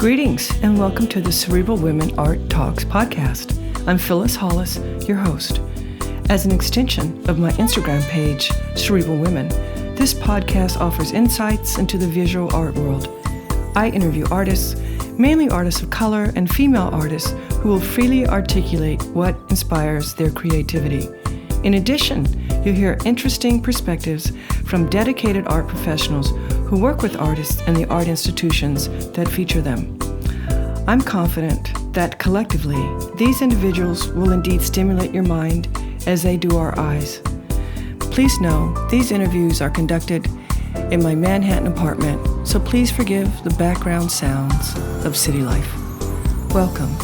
Greetings and welcome to the Cerebral Women Art Talks podcast. I'm Phyllis Hollis, your host. As an extension of my Instagram page, Cerebral Women, this podcast offers insights into the visual art world. I interview artists, mainly artists of color and female artists who will freely articulate what inspires their creativity. In addition, you'll hear interesting perspectives from dedicated art professionals who work with artists and the art institutions that feature them. I'm confident that collectively, these individuals will indeed stimulate your mind as they do our eyes. Please know these interviews are conducted in my Manhattan apartment, so please forgive the background sounds of city life. Welcome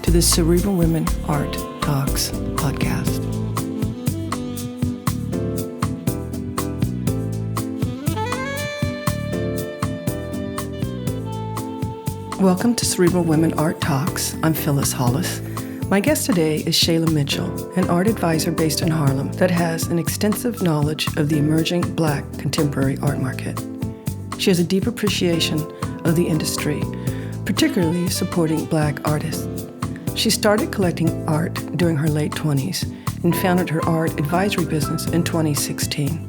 to the Cerebral Women Art Talks podcast. Welcome to Cerebral Women Art Talks. I'm Phyllis Hollis. My guest today is Chela Mitchell, an art advisor based in Harlem that has an extensive knowledge of the emerging Black contemporary art market. She has a deep appreciation of the industry, particularly supporting Black artists. She started collecting art during her late 20s and founded her art advisory business in 2016.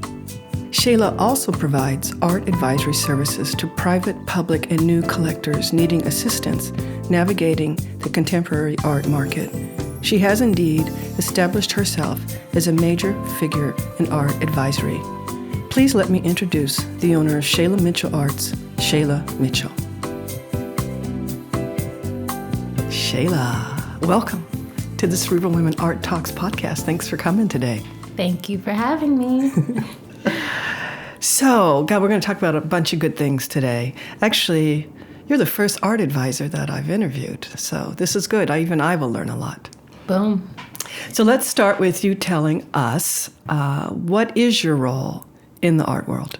Chela also provides art advisory services to private, public, and new collectors needing assistance navigating the contemporary art market. She has indeed established herself as a major figure in art advisory. Please let me introduce the owner of Chela Mitchell Arts, Chela Mitchell. Chela, welcome to the Cerebral Women Art Talks podcast. Thanks for coming today. Thank you for having me. So, God, we're going to talk about a bunch of good things today. Actually, you're the first art advisor that I've interviewed, so this is good. I will learn a lot. Boom. So let's start with you telling us, what is your role in the art world?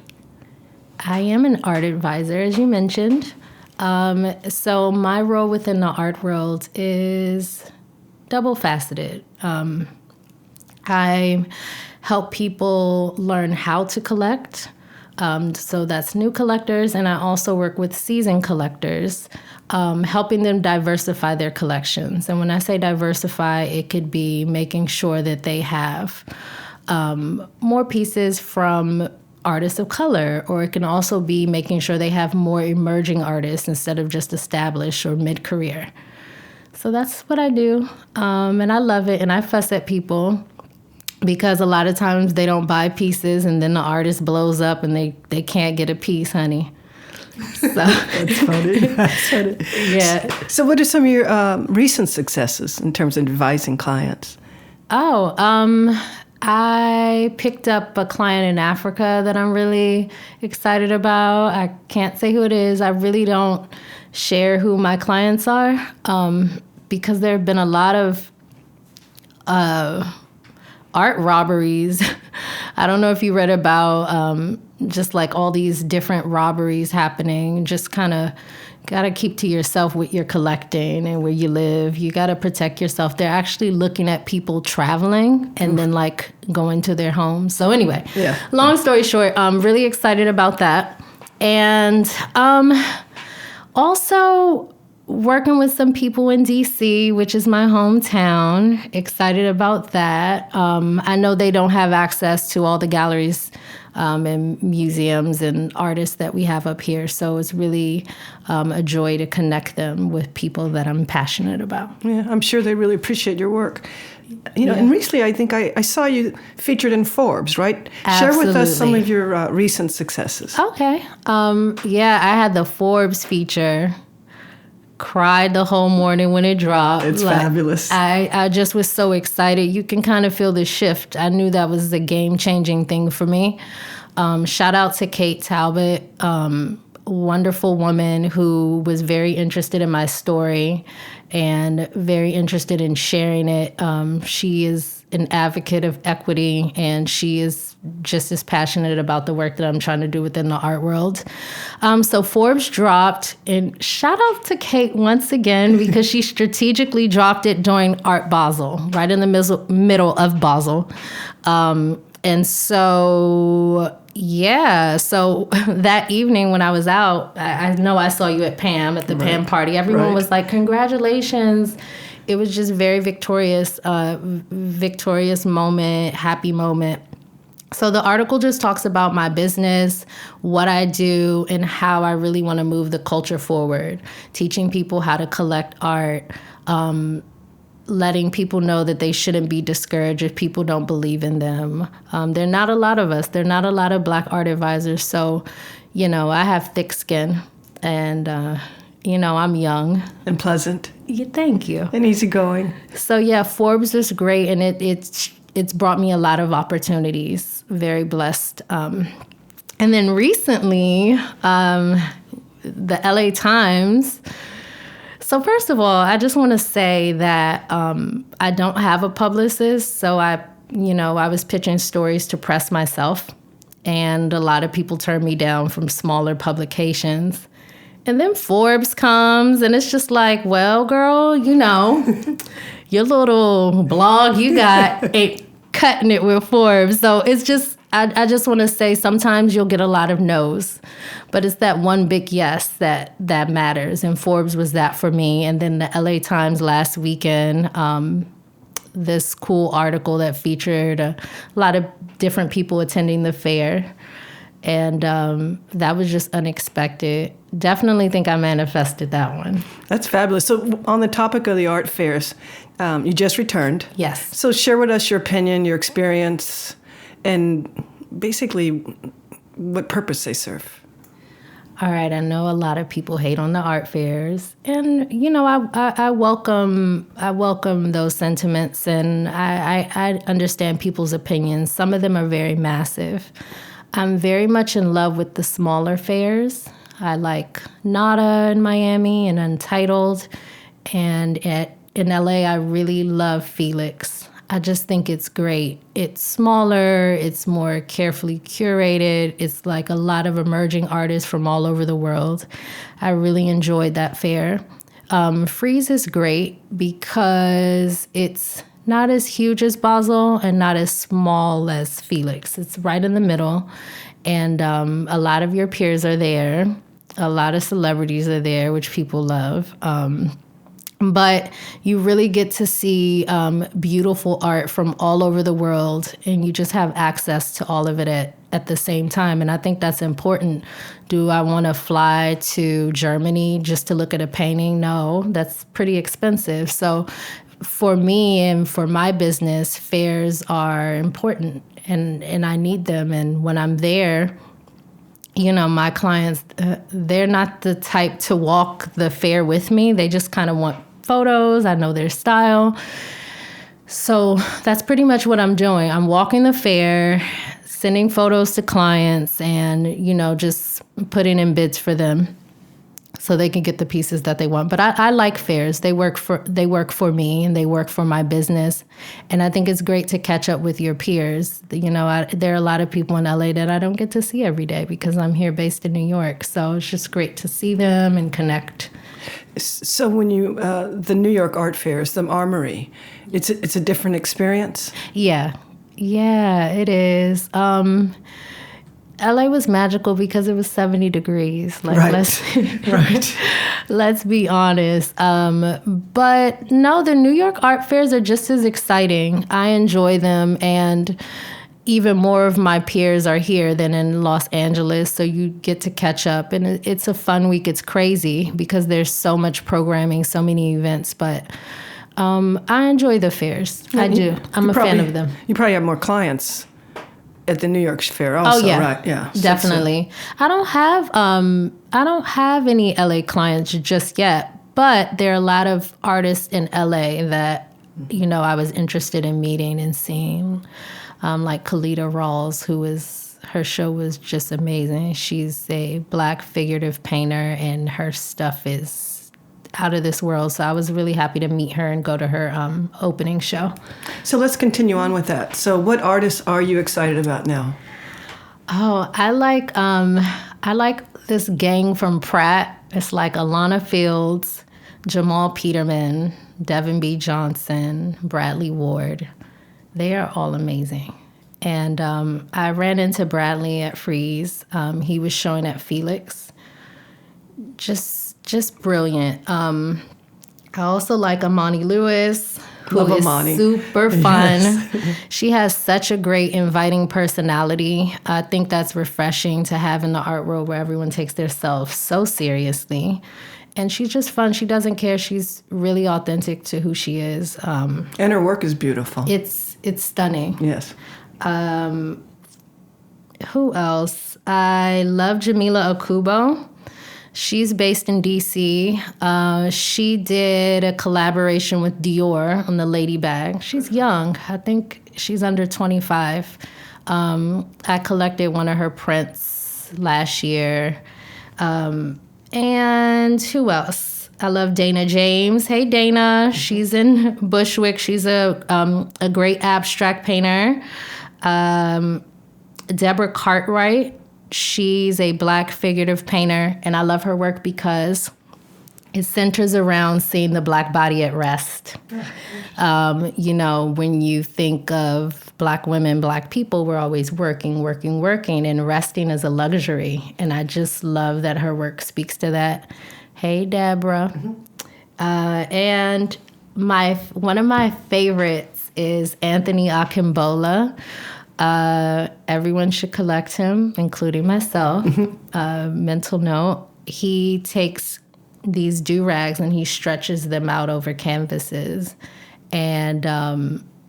I am an art advisor, as you mentioned. So my role within the art world is double-faceted. I help people learn how to collect. So that's new collectors, and I also work with seasoned collectors, helping them diversify their collections. And when I say diversify, it could be making sure that they have more pieces from artists of color, or it can also be making sure they have more emerging artists instead of just established or mid-career. So that's what I do, and I love it, and I fuss at people because a lot of times they don't buy pieces and then the artist blows up and they can't get a piece, honey. So That's funny. That's funny. Yeah. So what are some of your recent successes in terms of advising clients? I picked up a client in Africa that I'm really excited about. I can't say who it is. I really don't share who my clients are because there have been a lot of art robberies. I don't know if you read about just like all these different robberies happening. Just kind of got to keep to yourself what you're collecting and where you live. You got to protect yourself. They're actually looking at people traveling and then like going to their homes. So anyway, long story short, I'm really excited about that. And also working with some people in D.C., which is my hometown. Excited about that. I know they don't have access to all the galleries and museums and artists that we have up here. So it's really a joy to connect them with people that I'm passionate about. Yeah, I'm sure they really appreciate your work. And recently I think I saw you featured in Forbes, right? Absolutely. Share with us some of your recent successes. Okay. I had the Forbes feature. Cried the whole morning when it dropped. It's fabulous. I just was so excited. You can kind of feel the shift. I knew that was a game-changing thing for me. Shout out to Kate Talbot, wonderful woman who was very interested in my story and very interested in sharing it. She is an advocate of equity, and she is just as passionate about the work that I'm trying to do within the art world. So Forbes dropped, and shout out to Kate once again, because she strategically dropped it during Art Basel, right in the middle of Basel. And so Yeah. So that evening when I was out, I know I saw you at Pam, at the Pam party. Everyone was like, congratulations. It was just very victorious moment, happy moment. So the article just talks about my business, what I do, and how I really want to move the culture forward, teaching people how to collect art, letting people know that they shouldn't be discouraged if people don't believe in them. There are not a lot of us. There are not a lot of Black art advisors. So, I have thick skin and, I'm young. And pleasant. Yeah, thank you. And easygoing. So, yeah, Forbes is great, and it's brought me a lot of opportunities. Very blessed. And then recently, the LA Times. So first of all, I just want to say that I don't have a publicist. So I was pitching stories to press myself. And a lot of people turned me down from smaller publications. And then Forbes comes, and it's just like, well, girl, your little blog you got ain't cutting it with Forbes. So it's just, I just want to say sometimes you'll get a lot of no's, but it's that one big yes that matters. And Forbes was that for me. And then the LA Times last weekend, this cool article that featured a lot of different people attending the fair. And that was just unexpected. Definitely think I manifested that one. That's fabulous. So on the topic of the art fairs, you just returned. Yes. So share with us your opinion, your experience, and basically what purpose they serve. All right. I know a lot of people hate on the art fairs, and I welcome those sentiments, and I understand people's opinions. Some of them are very massive. I'm very much in love with the smaller fairs. I like Nada in Miami and Untitled. And in LA, I really love Felix. I just think it's great. It's smaller. It's more carefully curated. It's like a lot of emerging artists from all over the world. I really enjoyed that fair. Frieze is great because it's not as huge as Basel and not as small as Felix. It's right in the middle. And a lot of your peers are there. A lot of celebrities are there, which people love. But you really get to see beautiful art from all over the world, and you just have access to all of it at the same time. And I think that's important. Do I want to fly to Germany just to look at a painting? No, that's pretty expensive. So for me and for my business, fairs are important, and I need them. And when I'm there, my clients, they're not the type to walk the fair with me. They just kind of want photos. I know their style. So that's pretty much what I'm doing. I'm walking the fair, sending photos to clients, and, just putting in bids for them so they can get the pieces that they want. But I like fairs. They work for me, and they work for my business. And I think it's great to catch up with your peers. There are a lot of people in LA that I don't get to see every day because I'm here based in New York. So it's just great to see them and connect. So when you, the New York art fairs, the Armory, it's a different experience? Yeah, it is. LA was magical because it was 70 degrees. Right. Let's be honest. But no, the New York art fairs are just as exciting. I enjoy them, and even more of my peers are here than in Los Angeles, so you get to catch up. And it's a fun week. It's crazy because there's so much programming, so many events, but I enjoy the fairs. I do. I'm a fan of them. You probably have more clients at the New York Fair also, right? Yeah, definitely. I don't have any LA clients just yet, but there are a lot of artists in LA that I was interested in meeting and seeing, like Kalita Rawls, her show was just amazing. She's a Black figurative painter, and her stuff is out of this world. So I was really happy to meet her and go to her opening show. So let's continue on with that. So what artists are you excited about now? Oh, I like this gang from Pratt. It's like Alana Fields, Jamal Peterman, Devin B. Johnson, Bradley Ward. They are all amazing. And I ran into Bradley at Frieze. He was showing at Felix. Just brilliant. I also like Amani Lewis, who Love is Amani. super fun. Yes. She has such a great inviting personality. I think that's refreshing to have in the art world where everyone takes themselves so seriously. And she's just fun. She doesn't care. She's really authentic to who she is. And her work is beautiful. It's stunning. Yes. Who else? I love Jamila Okubo. She's based in D.C. She did a collaboration with Dior on the Lady Bag. She's young. I think she's under 25. I collected one of her prints last year. And who else? I love Dana James. Hey, Dana. She's in Bushwick. She's a great abstract painter. Deborah Cartwright. She's a Black figurative painter, and I love her work because it centers around seeing the Black body at rest. When you think of Black women, Black people, we're always working, and resting is a luxury. And I just love that her work speaks to that. Hey, Deborah. And one of my favorites is Anthony Akimbola. Everyone should collect him, including myself. Mental note, he takes these do-rags and he stretches them out over canvases. And,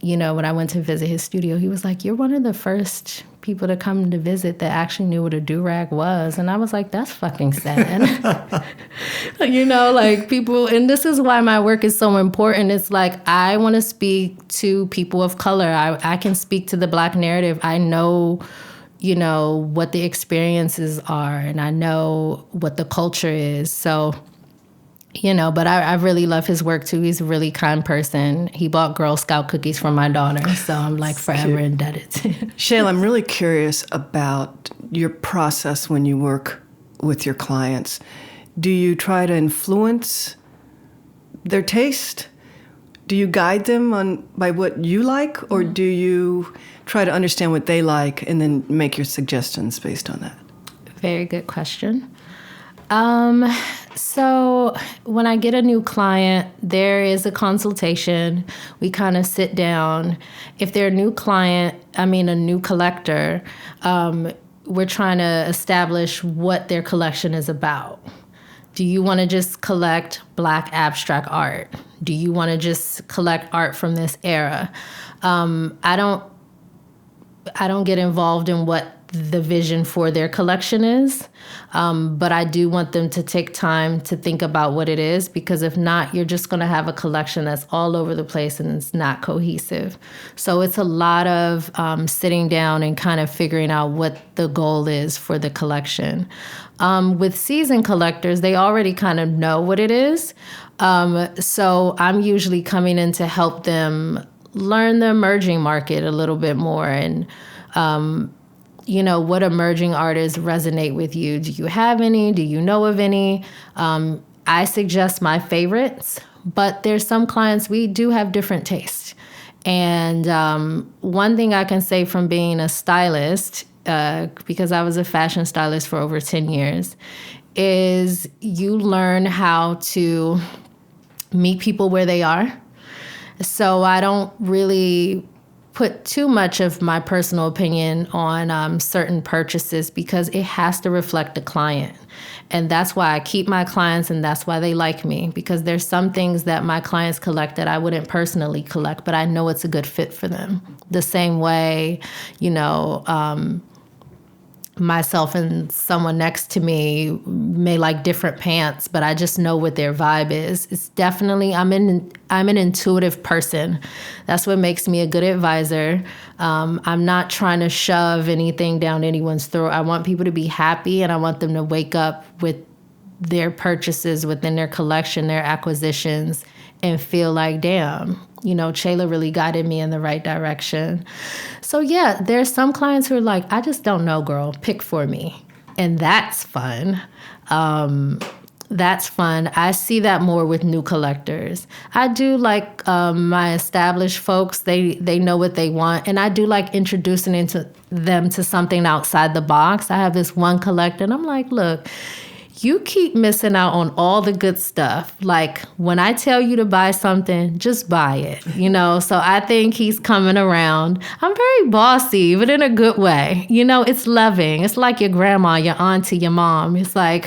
when I went to visit his studio, he was like, "You're one of the first people to come to visit that actually knew what a do-rag was." And I was like, that's fucking sad. People, and this is why my work is so important. It's like, I want to speak to people of color. I can speak to the Black narrative. I know, what the experiences are, and I know what the culture is. So, but I really love his work too. He's a really kind person. He bought Girl Scout cookies for my daughter, so I'm like forever indebted to him. Chela, I'm really curious about your process when you work with your clients. Do you try to influence their taste? Do you guide them by what you like, or do you try to understand what they like and then make your suggestions based on that? Very good question. So when I get a new client, there is a consultation. We kind of sit down. If they're a new collector, we're trying to establish what their collection is about. Do you want to just collect Black abstract art? Do you want to just collect art from this era? I don't get involved in what the vision for their collection is, but I do want them to take time to think about what it is, because if not, you're just going to have a collection that's all over the place and it's not cohesive. So it's a lot of sitting down and kind of figuring out what the goal is for the collection. With seasoned collectors, they already kind of know what it is. So I'm usually coming in to help them learn the emerging market a little bit more, and what emerging artists resonate with you. Do you have any? Do you know of any? I suggest my favorites, but there's some clients, we do have different tastes. And one thing I can say from being a stylist, because I was a fashion stylist for over 10 years, is you learn how to meet people where they are. So I don't really put too much of my personal opinion on certain purchases, because it has to reflect the client. And that's why I keep my clients, and that's why they like me, because there's some things that my clients collect that I wouldn't personally collect, but I know it's a good fit for them. The same way, myself and someone next to me may like different pants, but I just know what their vibe is. It's definitely, I'm an intuitive person. That's what makes me a good advisor. I'm not trying to shove anything down anyone's throat. I want people to be happy, and I want them to wake up with their purchases within their collection, their acquisitions, and feel like, damn, Chela really guided me in the right direction. So yeah, there's some clients who are like, I just don't know, girl, pick for me. And that's fun. That's fun. I see that more with new collectors. I do like my established folks. They know what they want, and I do like introducing them to something outside the box. I have this one collector, and I'm like, look, you keep missing out on all the good stuff. Like, when I tell you to buy something, just buy it, So I think he's coming around. I'm very bossy, but in a good way. It's loving. It's like your grandma, your auntie, your mom. It's like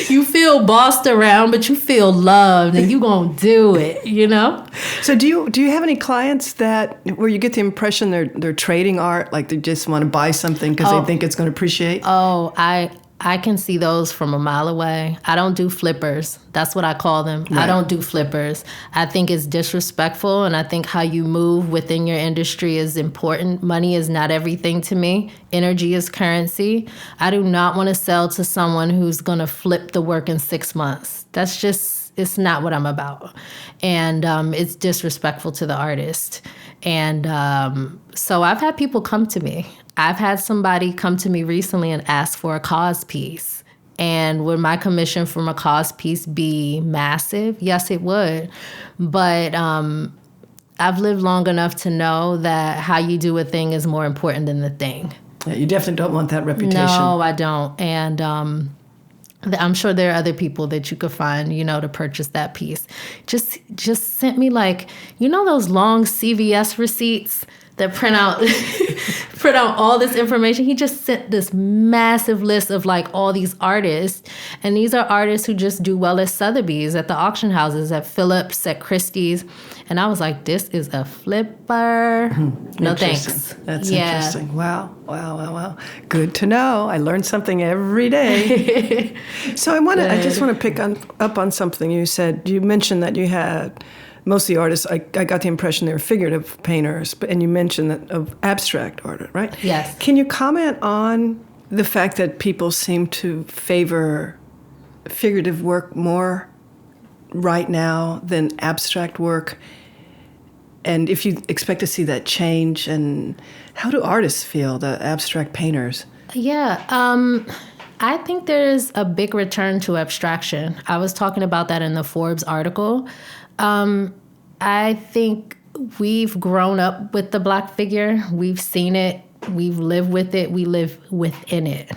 you feel bossed around, but you feel loved, and you gonna do it, So do you have any clients where you get the impression they're trading art, like they just want to buy something because they think it's going to appreciate? Oh, I can see those from a mile away. I don't do flippers. That's what I call them. Right. I don't do flippers. I think it's disrespectful, and I think how you move within your industry is important. Money is not everything to me. Energy is currency. I do not want to sell to someone who's going to flip the work in 6 months. That's just, it's not what I'm about. And it's disrespectful to the artist. And so I've had people come to me. I've had somebody come to me recently and ask for a cause piece. And would my commission from a cause piece be massive? Yes, it would. But I've lived long enough to know that how you do a thing is more important than the thing. Yeah, you definitely don't want that reputation. No, I don't. And I'm sure there are other people that you could find, to purchase that piece. Just sent me those long CVS receipts that print out all this information. He just sent this massive list of all these artists. And these are artists who just do well at Sotheby's, at the auction houses, at Phillips, at Christie's. And I was like, this is a flipper. No thanks. That's interesting. Wow. Good to know. I learn something every day. So I just want to pick up on something you said. You mentioned that you had most of the artists, I got the impression they were figurative painters, and you mentioned that of abstract art, right? Yes. Can you comment on the fact that people seem to favor figurative work more right now than abstract work? And if you expect to see that change, and how do artists feel, the abstract painters? Yeah, I think there's a big return to abstraction. I was talking about that in the Forbes article. I think we've grown up with the Black figure. We've seen it. We've lived with it. We live within it.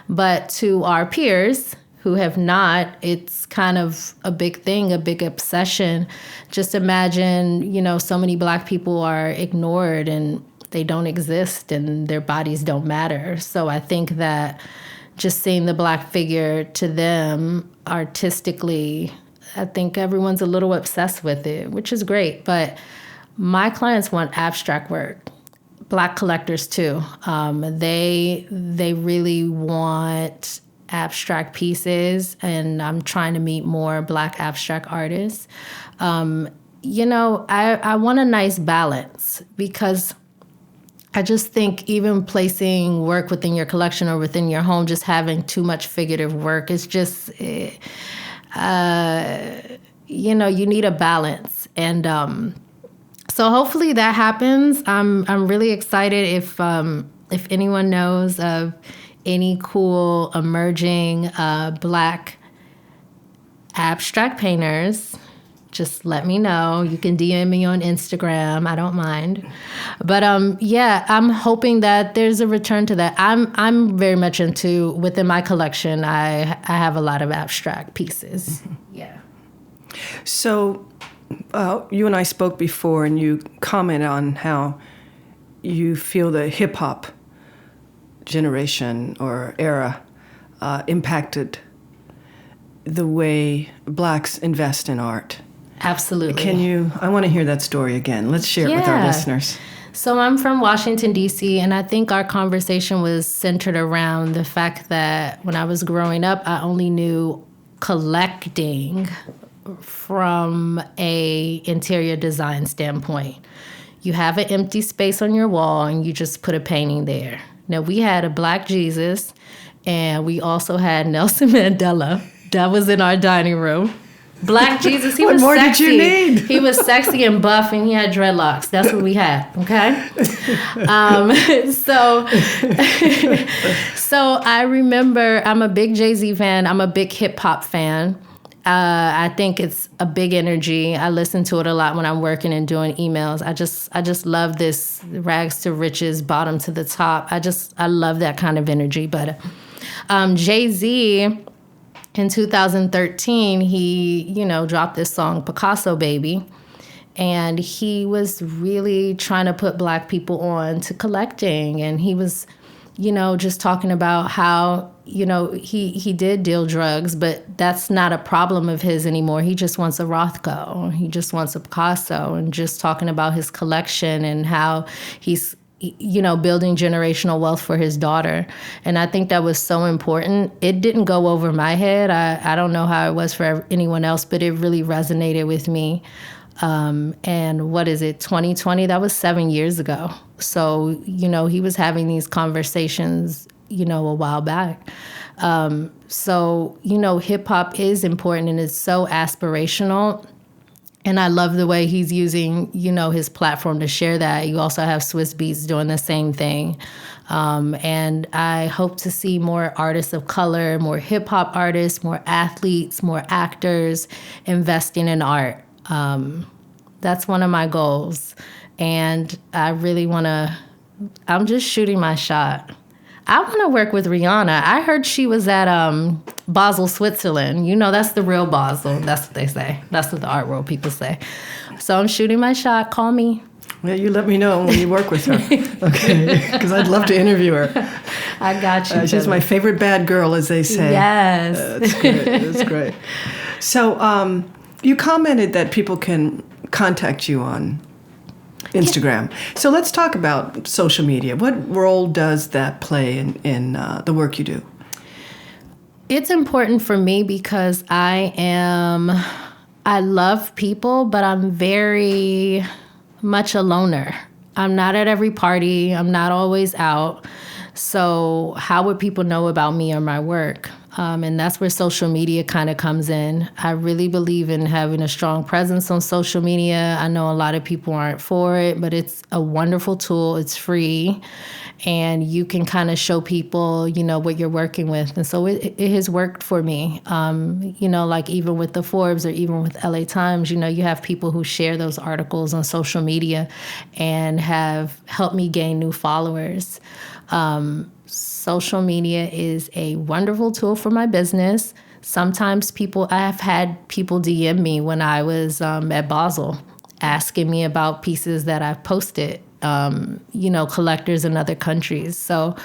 But to our peers who have not, it's kind of a big thing, a big obsession. Just imagine, so many Black people are ignored and they don't exist and their bodies don't matter. So I think that just seeing the Black figure to them artistically, I think everyone's a little obsessed with it, which is great. But my clients want abstract work. Black collectors too. They really want abstract pieces, and I'm trying to meet more Black abstract artists. I want a nice balance, because I just think even placing work within your collection or within your home, just having too much figurative work, is just... you need a balance. And so hopefully that happens. I'm really excited if anyone knows of any cool emerging Black abstract painters, just let me know. You can DM me on Instagram. I don't mind. But I'm hoping that there's a return to that. I'm very much into, within my collection, I have a lot of abstract pieces. Mm-hmm. Yeah. So you and I spoke before, and you commented on how you feel the hip hop generation or era impacted the way Blacks invest in art. Absolutely. I want to hear that story again. Let's share it with our listeners. So I'm from Washington, D.C., and I think our conversation was centered around the fact that when I was growing up, I only knew collecting from a interior design standpoint. You have an empty space on your wall, and you just put a painting there. Now, we had a Black Jesus, and we also had Nelson Mandela. That was in our dining room. Black Jesus, he was sexy. What more did you need? He was sexy and buff, and he had dreadlocks. That's what we had, okay? So So I remember, I'm a big Jay-Z fan. I'm a big hip hop fan. I think it's a big energy. I listen to it a lot when I'm working and doing emails. I just love this rags to riches, bottom to the top. I love that kind of energy. But Jay-Z in 2013, he, dropped this song, Picasso Baby. And he was really trying to put Black people on to collecting. And he was, just talking about how, he did deal drugs, but that's not a problem of his anymore. He just wants a Rothko. He just wants a Picasso, and just talking about his collection and how he's, building generational wealth for his daughter. And I think that was so important. It didn't go over my head. I don't know how it was for anyone else, but it really resonated with me. And what is it, 2020? That was 7 years ago. So, he was having these conversations, a while back. So, hip hop is important and it's so aspirational. And I love the way he's using, his platform to share that. You also have Swiss Beats doing the same thing. And I hope to see more artists of color, more hip hop artists, more athletes, more actors investing in art. That's one of my goals. And I really I'm just shooting my shot. I want to work with Rihanna. I heard she was at Basel, Switzerland. That's the real Basel. That's what they say. That's what the art world people say. So I'm shooting my shot. Call me. Yeah, you let me know when you work with her. Okay, because I'd love to interview her. I got you. She's my favorite bad girl, as they say. Yes. That's great. That's great. So you commented that people can contact you on Instagram. Yeah. So let's talk about social media. What role does that play in the work you do? It's important for me because I love people, but I'm very much a loner. I'm not at every party. I'm not always out. So how would people know about me or my work? And that's where social media kind of comes in. I really believe in having a strong presence on social media. I know a lot of people aren't for it, but it's a wonderful tool. It's free. And you can kind of show people, what you're working with. And so it has worked for me. Like even with the Forbes or even with LA Times, you have people who share those articles on social media and have helped me gain new followers. Social media is a wonderful tool for my business. Sometimes I have had people DM me when I was at Basel asking me about pieces that I've posted, collectors in other countries. So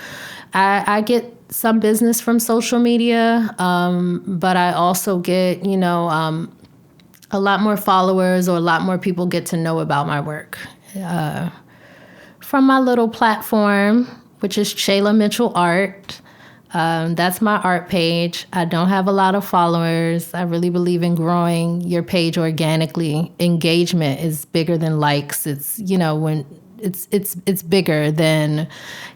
I get some business from social media, but I also get, a lot more followers, or a lot more people get to know about my work. From my little platform, which is Chela Mitchell Art. That's my art page. I don't have a lot of followers. I really believe in growing your page organically. Engagement is bigger than likes. It's, when it's bigger than,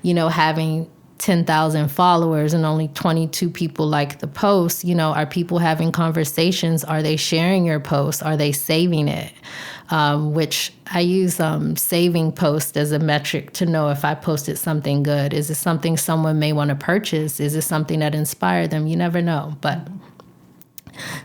having 10,000 followers and only 22 people like the post. Are people having conversations? Are they sharing your post? Are they saving it? Which I use saving post as a metric to know if I posted something good. Is it something someone may want to purchase? Is it something that inspired them? You never know, but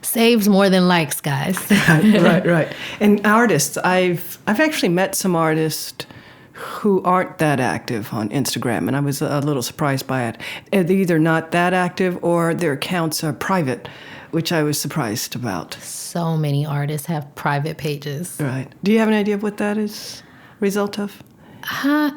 saves more than likes, guys. Right. And artists, I've actually met some artists who aren't that active on Instagram, and I was a little surprised by it. They're either not that active or their accounts are private, which I was surprised about. So many artists have private pages. Right. Do you have an idea of what that is a result of?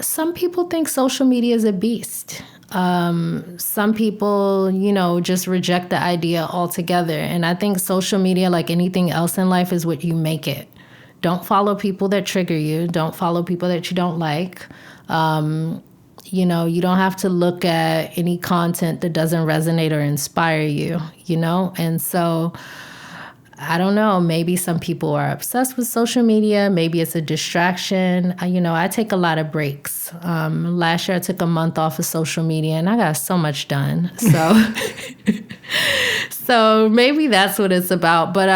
Some people think social media is a beast. Some people, just reject the idea altogether. And I think social media, like anything else in life, is what you make it. Don't follow people that trigger you. Don't follow people that you don't like. You don't have to look at any content that doesn't resonate or inspire you, And so, I don't know, maybe some people are obsessed with social media. Maybe it's a distraction. I take a lot of breaks. Last year I took a month off of social media and I got so much done. So, so maybe that's what it's about. But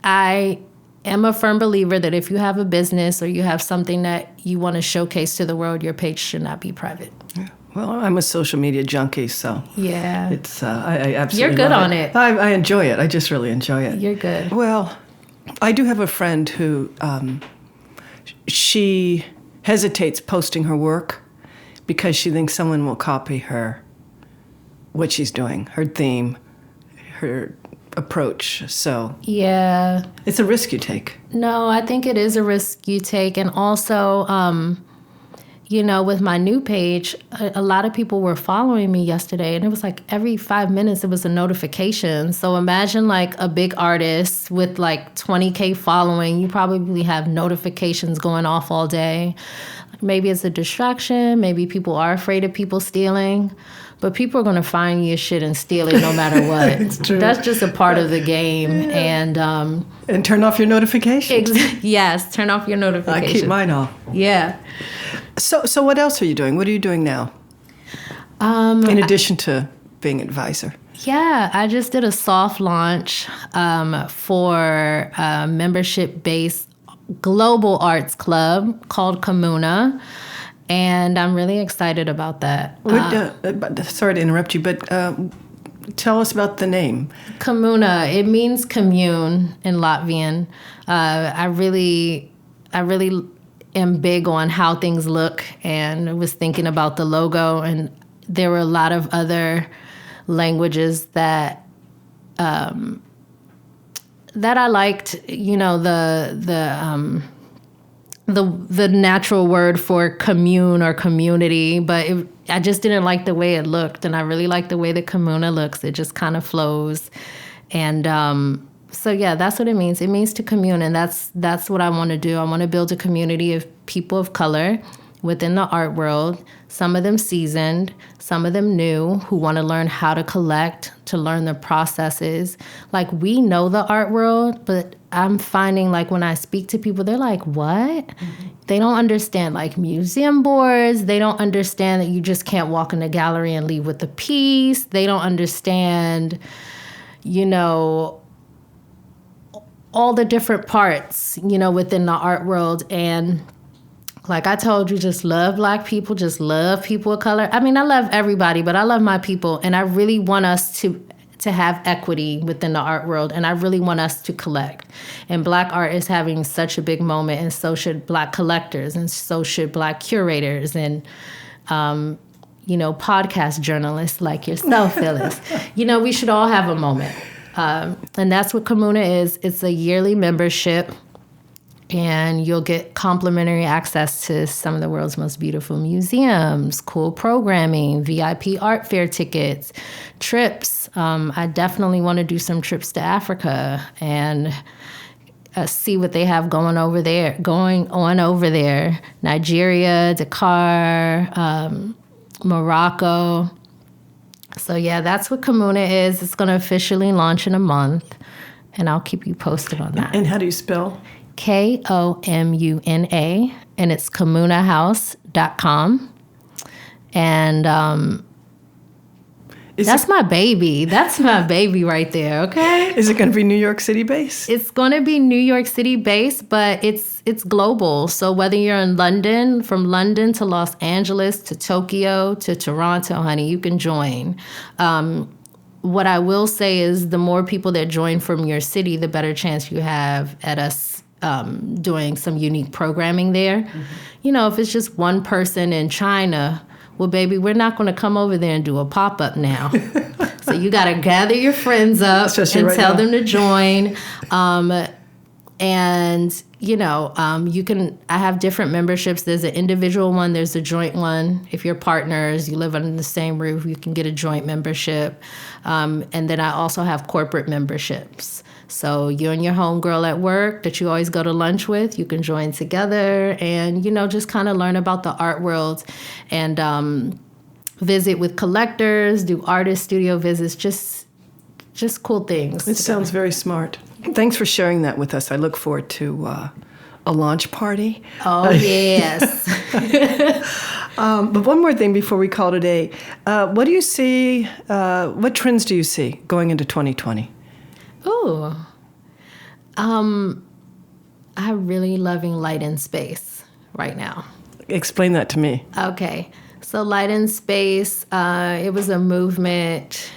I am a firm believer that if you have a business or you have something that you want to showcase to the world, your page should not be private. Yeah. Well, I'm a social media junkie, so Yeah. it's I absolutely You're good love on it. I enjoy it. I just really enjoy it. You're good. Well, I do have a friend who she hesitates posting her work because she thinks someone will copy what she's doing, her theme, her approach. So Yeah. it's a risk you take. No, I think it is a risk you take. And also, with my new page, a lot of people were following me yesterday, and it was like every 5 minutes it was a notification. So imagine like a big artist with like 20K following, you probably have notifications going off all day. Maybe it's a distraction. Maybe people are afraid of people stealing. But people are going to find your shit and steal it no matter what. It's true. That's just a part of the game. Yeah. And turn off your notifications. Yes, turn off your notifications. I keep mine off. Yeah. So what else are you doing? What are you doing now? In addition to being advisor. Yeah, I just did a soft launch for a membership-based global arts club called Kamuna. And I'm really excited about that. Sorry to interrupt you, but tell us about the name. Kamuna, it means commune in Latvian. I really am big on how things look, and was thinking about the logo. And there were a lot of other languages that I liked. The natural word for commune or community, but I just didn't like the way it looked, and I really like the way the Kamuna looks. It just kind of flows, and so yeah, that's what it means. It means to commune, and that's what I want to do. I want to build a community of people of color within the art world. Some of them seasoned, some of them new, who want to learn how to collect, to learn the processes. Like, we know the art world, but I'm finding, like, when I speak to people, they're like, what? Mm-hmm. They don't understand, like, museum boards. They don't understand that you just can't walk in a gallery and leave with a piece. They don't understand, all the different parts, within the art world. And like I told you, just love Black people, just love people of color. I mean, I love everybody, but I love my people. And I really want us to have equity within the art world. And I really want us to collect. And Black art is having such a big moment. And so should Black collectors. And so should Black curators. And, podcast journalists like yourself, Phyllis. We should all have a moment. And that's what Kamuna is. It's a yearly membership. And you'll get complimentary access to some of the world's most beautiful museums, cool programming, VIP art fair tickets, trips. I definitely want to do some trips to Africa and see what they have going on over there. Nigeria, Dakar, Morocco. So yeah, that's what Kamuna is. It's going to officially launch in a month, and I'll keep you posted on that. And how do you spell? Komuna, and it's KamunaHouse.com. And that's my baby. That's my baby right there, okay? Is it going to be New York City based? It's going to be New York City based, but it's global. So whether you're in London, from London to Los Angeles to Tokyo to Toronto, honey, you can join. What I will say is the more people that join from your city, the better chance you have at us doing some unique programming there. Mm-hmm. If it's just one person in China, well, baby, we're not going to come over there and do a pop-up now. So you got to gather your friends up and tell them to join. I have different memberships. There's an individual one. There's a joint one. If you're partners, you live under the same roof, you can get a joint membership. And then I also have corporate memberships. So you and your homegirl at work that you always go to lunch with, you can join together and, just kind of learn about the art world and visit with collectors, do artist studio visits, just cool things. It sounds very smart. Thanks for sharing that with us. I look forward to a launch party. Oh, yes. But one more thing before we call today. What do you see, what trends do you see going into 2020? Ooh. I'm really loving light and space right now. Explain that to me. Okay. So Light in Space, it was a movement.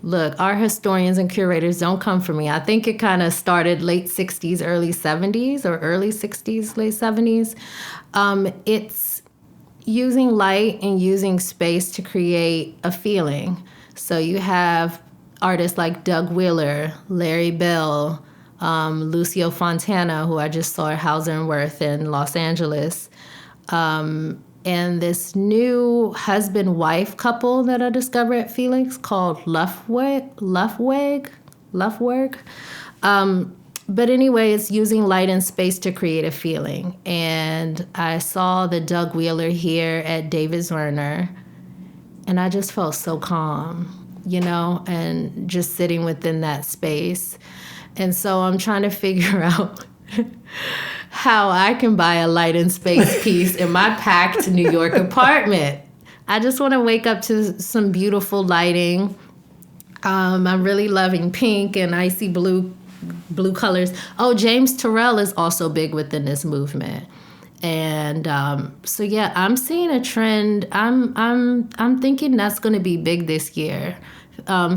Look, our historians and curators don't come for me. I think it kind of started late 60s, early 70s, or early 60s, late 70s. It's using light and using space to create a feeling. So you have artists like Doug Wheeler, Larry Bell, Lucio Fontana, who I just saw at Hauser and Wirth in Los Angeles. And this new husband-wife couple that I discovered at Felix called Lufweg. But anyway, it's using light and space to create a feeling. And I saw the Doug Wheeler here at Davis Werner, and I just felt so calm, and just sitting within that space. And so I'm trying to figure out how I can buy a light and space piece in my packed New York apartment. I just want to wake up to some beautiful lighting. I'm really loving pink and icy blue colors. Oh, James Turrell is also big within this movement. And so yeah, I'm seeing a trend. I'm thinking that's going to be big this year.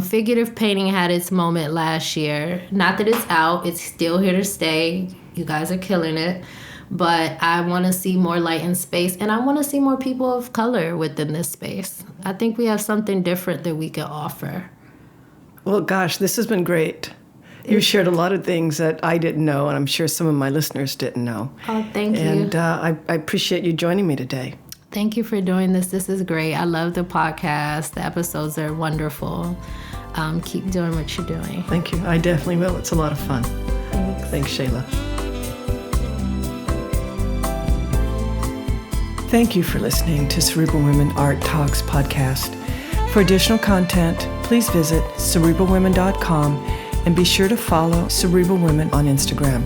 Figurative painting had its moment last year. Not that it's out, it's still here to stay. You guys are killing it. But I want to see more light in space, and I want to see more people of color within this space. I think we have something different that we can offer. Well, gosh, this has been great. You shared a lot of things that I didn't know, and I'm sure some of my listeners didn't know. Oh, thank you. And I appreciate you joining me today. Thank you for doing this. This is great. I love the podcast. The episodes are wonderful. Keep doing what you're doing. Thank you. I definitely will. It's a lot of fun. Thanks, Chela. Thank you for listening to Cerebral Women Art Talks podcast. For additional content, please visit cerebralwomen.com and be sure to follow Cerebral Women on Instagram.